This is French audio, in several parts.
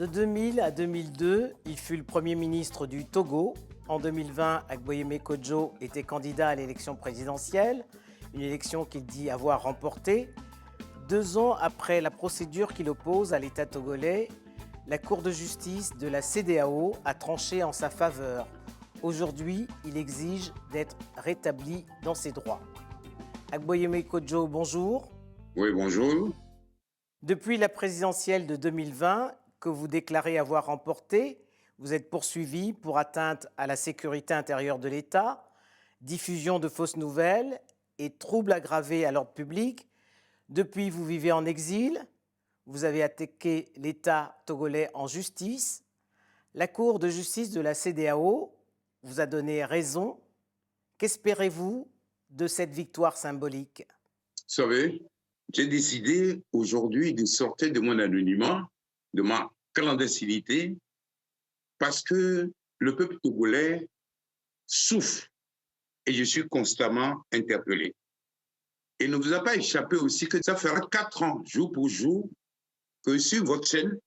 De 2000 à 2002, il fut le Premier ministre du Togo. En 2020, Agboyeme Kodjo était candidat à l'élection présidentielle, une élection qu'il dit avoir remportée. 2 ans après la procédure qui l'oppose à l'État togolais, la Cour de justice de la CEDEAO a tranché en sa faveur. Aujourd'hui, il exige d'être rétabli dans ses droits. Agboyeme Kodjo, bonjour. Oui, bonjour. Depuis la présidentielle de 2020, que vous déclarez avoir remportée, vous êtes poursuivi pour atteinte à la sécurité intérieure de l'État, diffusion de fausses nouvelles et troubles aggravés à l'ordre public. Depuis, vous vivez en exil. Vous avez attaqué l'État togolais en justice. La Cour de justice de la CEDEAO vous a donné raison. Qu'espérez-vous de cette victoire symbolique? Vous savez, j'ai décidé aujourd'hui de sortir de mon anonymat, de ma clandestinité, parce que le peuple togolais souffre et je suis constamment interpellé. Il ne vous a pas échappé aussi que ça fera 4 ans, jour pour jour, que sur votre chaîne,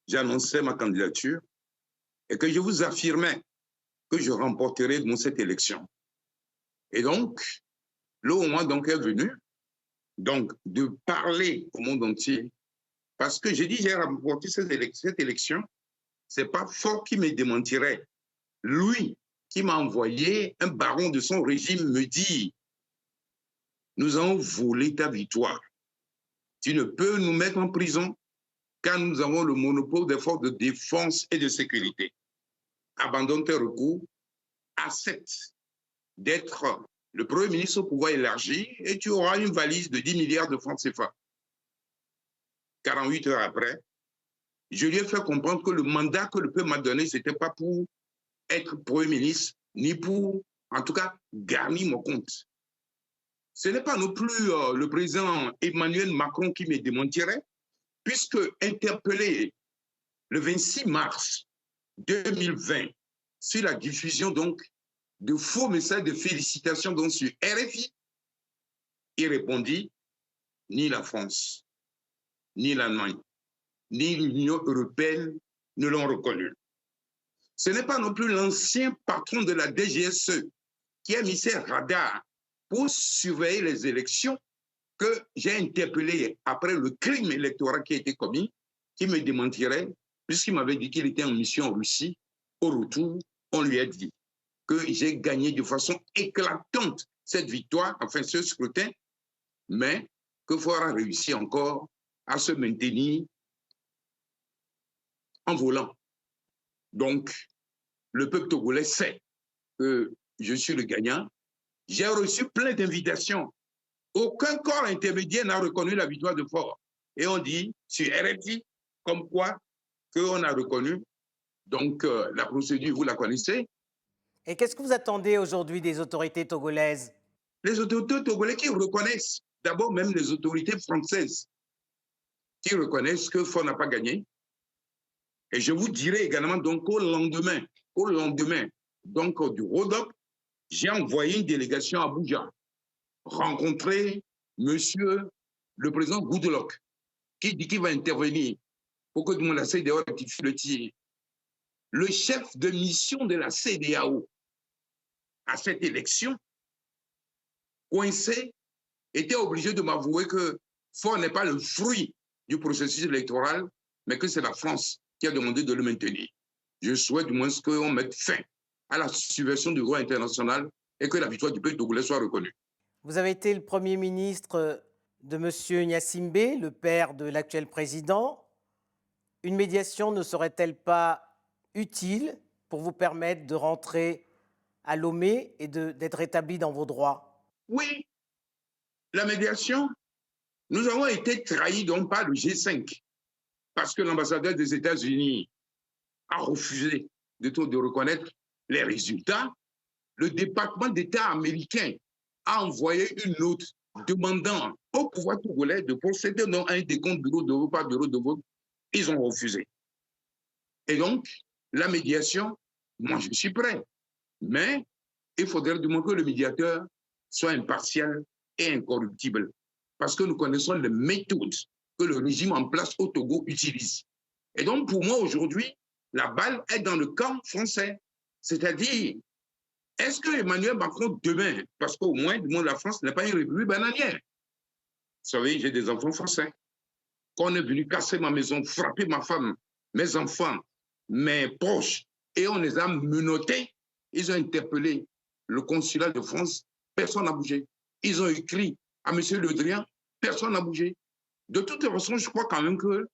j'annonçais ma candidature et que je vous affirmais que je remporterai cette élection. Et donc, le moment donc est venu donc de parler au monde entier, parce que j'ai dit j'ai remporté cette élection, c'est pas Fort qui me démentirait. Lui qui m'a envoyé un baron de son régime me dit nous avons volé ta victoire. Tu ne peux nous mettre en prison car nous avons le monopole des forces de défense et de sécurité. Abandonne tes recours, accepte d'être le Premier ministre au pouvoir élargi et tu auras une valise de 10 milliards de francs CFA. 48 heures après, je lui ai fait comprendre que le mandat que le peuple m'a donné, ce n'était pas pour être Premier ministre, ni pour, en tout cas, garnir mon compte. Ce n'est pas non plus le président Emmanuel Macron qui me démentirait, puisque interpellé le 26 mars 2020 sur la diffusion donc de faux messages de félicitations donc sur RFI, il répondit ni la France, ni l'Allemagne, ni l'Union européenne ne l'ont reconnu. Ce n'est pas non plus l'ancien patron de la DGSE qui a mis ses radars pour surveiller les élections que j'ai interpellé après le crime électoral qui a été commis, qui me démentirait, puisqu'il m'avait dit qu'il était en mission en Russie. Au retour, on lui a dit que j'ai gagné de façon éclatante cette victoire, enfin ce scrutin, mais que Fora a réussi encore à se maintenir en volant. Donc, le peuple togolais sait que je suis le gagnant. J'ai reçu plein d'invitations. Aucun corps intermédiaire n'a reconnu la victoire de Fort. Et on dit sur RFI, comme quoi qu'on a reconnu. Donc, la procédure, vous la connaissez. Et qu'est-ce que vous attendez aujourd'hui des autorités togolaises? Les autorités togolaises qui reconnaissent, d'abord même les autorités françaises, qui reconnaissent que Fort n'a pas gagné. Et je vous dirai également donc au lendemain donc du hold-up, j'ai envoyé une délégation à Abuja rencontrer monsieur le président Goodluck, qui dit qu'il va intervenir pour que tout le monde la CEDEAO rectifie le tir. Le chef de mission de la CEDEAO à cette élection, coincé, était obligé de m'avouer que Fort n'est pas le fruit du processus électoral, mais que c'est la France qui a demandé de le maintenir. Je souhaite du moins qu'on mette fin à la subversion du droit international et que la victoire du peuple togolais soit reconnue. Vous avez été le Premier ministre de M. Gnassingbé, le père de l'actuel président. Une médiation ne serait-elle pas utile pour vous permettre de rentrer à Lomé et d'être rétabli dans vos droits? Oui, la médiation, nous avons été trahis donc par le G5 parce que l'ambassadeur des États-Unis a refusé de reconnaître les résultats. Le département d'État américain a envoyé une note demandant au pouvoir togolais de procéder à un décompte bureau de vote par bureau de vote. Ils ont refusé. Et donc, la médiation, moi je suis prêt. Mais il faudrait du moins que le médiateur soit impartial et incorruptible. Parce que nous connaissons les méthodes que le régime en place au Togo utilise. Et donc, pour moi, aujourd'hui, la balle est dans le camp français. C'est-à-dire, est-ce que Emmanuel Macron, demain, parce qu'au moins, du monde, la France n'est pas une république bananière. Vous savez, j'ai des enfants français. Quand on est venu casser ma maison, frapper ma femme, mes enfants, mes proches, et on les a menottés, ils ont interpellé le consulat de France, personne n'a bougé. Ils ont écrit à M. Le Drian, personne n'a bougé. De toute façon, je crois quand même que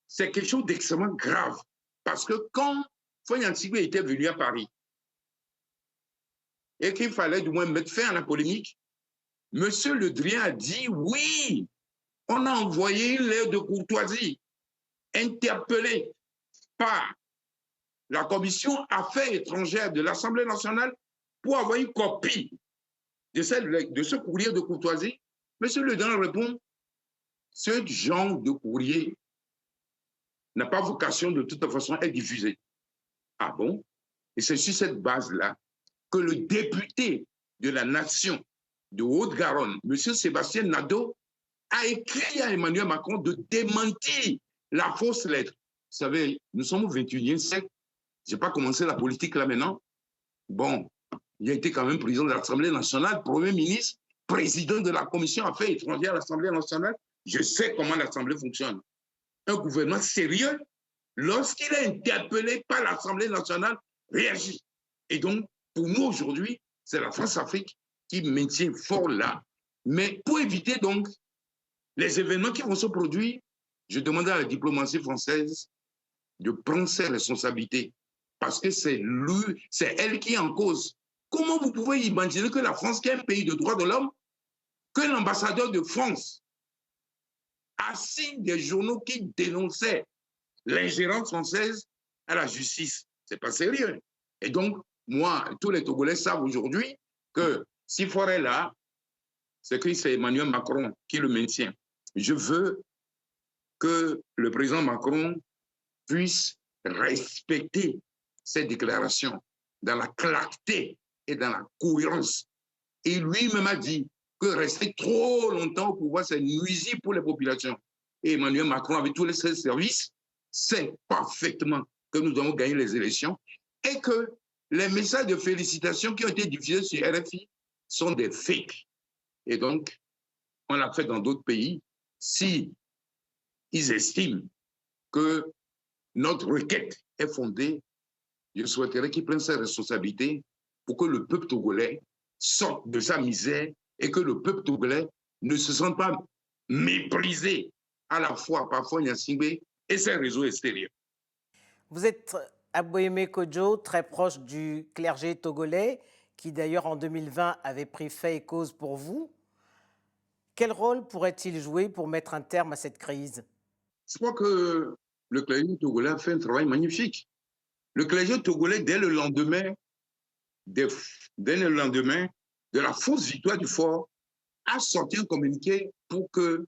c'est quelque chose d'extrêmement grave. Parce que quand Foy Sigbe était venu à Paris et qu'il fallait du moins mettre fin à la polémique, M. Le Drian a dit oui, on a envoyé une lettre de courtoisie interpellée par la commission Affaires étrangères de l'Assemblée nationale pour avoir une copie de ce courrier de courtoisie. M. Le Drian répond, ce genre de courrier n'a pas vocation de toute façon à être diffusé. Ah bon? Et c'est sur cette base-là que le député de la nation de Haute-Garonne, M. Sébastien Nadeau, a écrit à Emmanuel Macron de démentir la fausse lettre. Vous savez, nous sommes au 21e siècle. Je n'ai pas commencé la politique là maintenant. Bon, il a été quand même président de l'Assemblée nationale, Premier ministre, président de la Commission Affaires étrangères à l'Assemblée nationale. Je sais comment l'Assemblée fonctionne. Un gouvernement sérieux, lorsqu'il est interpellé par l'Assemblée nationale, réagit. Et donc, pour nous aujourd'hui, c'est la France-Afrique qui maintient fort là. Mais pour éviter donc les événements qui vont se produire, je demande à la diplomatie française de prendre ses responsabilités parce que c'est elle qui est en cause. Comment vous pouvez imaginer que la France, qui est un pays de droits de l'homme, que l'ambassadeur de France assigne des journaux qui dénonçaient l'ingérence française à la justice? C'est pas sérieux. Et donc, moi, tous les Togolais savent aujourd'hui que si Faure est là, c'est que c'est Emmanuel Macron qui le maintient. Je veux que le président Macron puisse respecter ses déclarations dans la clarté et dans la cohérence. Et lui-même a dit que rester trop longtemps au pouvoir, c'est nuisible pour les populations. Et Emmanuel Macron, avec tous les services, sait parfaitement que nous avons gagné les élections et que les messages de félicitations qui ont été diffusés sur RFI sont des fakes. Et donc, on l'a fait dans d'autres pays. Si ils estiment que notre requête est fondée, je souhaiterais qu'ils prennent ses responsabilités pour que le peuple togolais sorte de sa misère et que le peuple togolais ne se sente pas méprisé à la fois par Foy Sigbe et ses réseaux extérieurs. Vous êtes Aboyeme Kodjo, très proche du clergé togolais, qui d'ailleurs en 2020 avait pris fait et cause pour vous. Quel rôle pourrait-il jouer pour mettre un terme à cette crise? Je crois que le clergé togolais a fait un travail magnifique. Le clergé togolais, dès le lendemain de la fausse victoire du Fort, a sorti un communiqué pour que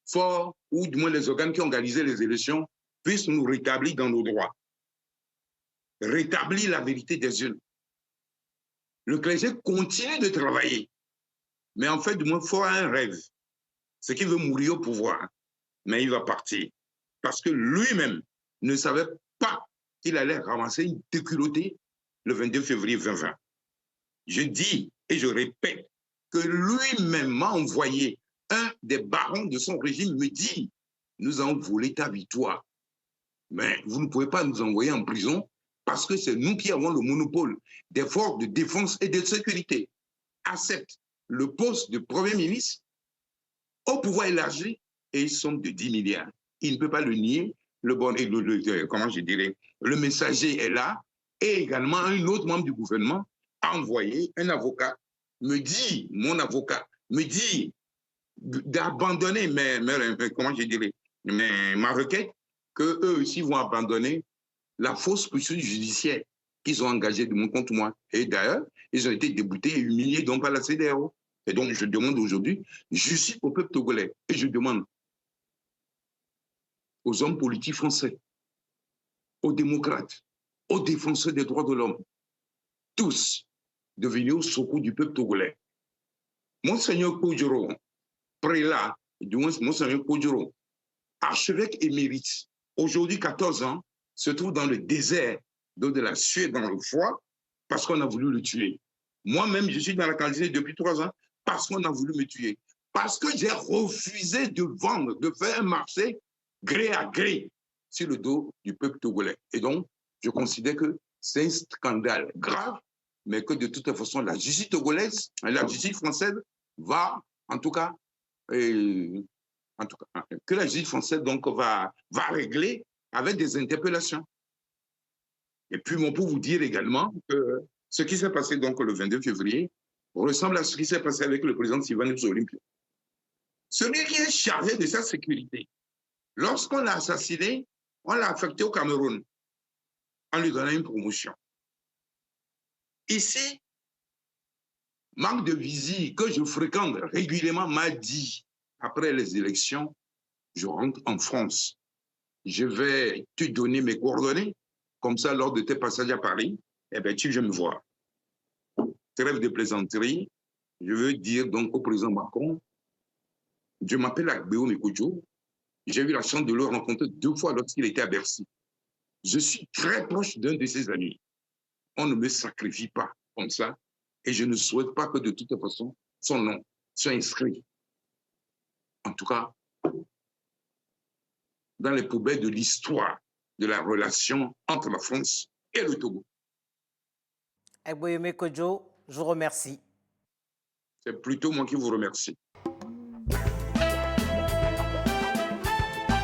Fort, ou du moins les organes qui ont organisé les élections, puissent nous rétablir dans nos droits. Rétablir la vérité des urnes. Le clergé continue de travailler. Mais en fait, du moins, Fort a un rêve. C'est qu'il veut mourir au pouvoir. Mais il va partir. Parce que lui-même ne savait pas qu'il allait ramasser une déculottée le 22 février 2020. Je dis et je répète que lui-même m'a envoyé un des barons de son régime me dit « Nous avons volé ta victoire. Mais vous ne pouvez pas nous envoyer en prison parce que c'est nous qui avons le monopole des forces de défense et de sécurité. Accepte le poste de Premier ministre au pouvoir élargi et ils sont de 10 milliards. Il ne peut pas le nier. Comment je dirais, le messager est là et également un autre membre du gouvernement a envoyé un avocat, mon avocat, me dit d'abandonner ma requête, qu'eux aussi vont abandonner la fausse poursuite judiciaire qu'ils ont engagée de mon contre moi. Et d'ailleurs, ils ont été déboutés et humiliés donc par la CEDEAO. Et donc, je demande aujourd'hui justice au peuple togolais. Et je demande aux hommes politiques français, aux démocrates, aux défenseurs des droits de l'homme, tous de venir au secours du peuple togolais. Monseigneur Kodjoro, prélat, du moins Monseigneur Kodjoro, archevêque émérite aujourd'hui 14 ans, se trouve dans le désert de la Suède dans le froid parce qu'on a voulu le tuer. Moi-même, je suis dans la clandestinité depuis 3 ans parce qu'on a voulu me tuer. Parce que j'ai refusé de vendre, de faire un marché gré à gré sur le dos du peuple togolais. Et donc, je considère que c'est un scandale grave, mais que de toute façon, la justice togolaise, la justice française va, en tout cas, que la justice française donc va régler avec des interpellations. Et puis, pour vous dire également que ce qui s'est passé donc le 22 février ressemble à ce qui s'est passé avec le président Sylvanus Olympia. Celui qui est chargé de sa sécurité, lorsqu'on l'a assassiné, on l'a affecté au Cameroun en lui donnant une promotion. Ici, Marc de Vizy, que je fréquente régulièrement, m'a dit, après les élections, je rentre en France. Je vais te donner mes coordonnées. Comme ça, lors de tes passages à Paris, eh bien, tu viens me voir. Trêve de plaisanterie. Je veux dire donc au président Macron, je m'appelle Agbeo Mekodjo. J'ai eu la chance de le rencontrer 2 fois lorsqu'il était à Bercy. Je suis très proche d'un de ses amis. On ne me sacrifie pas comme ça et je ne souhaite pas que de toute façon son nom soit inscrit. En tout cas, dans les poubelles de l'histoire de la relation entre la France et le Togo. Agboyeme Kodjo, je vous remercie. C'est plutôt moi qui vous remercie.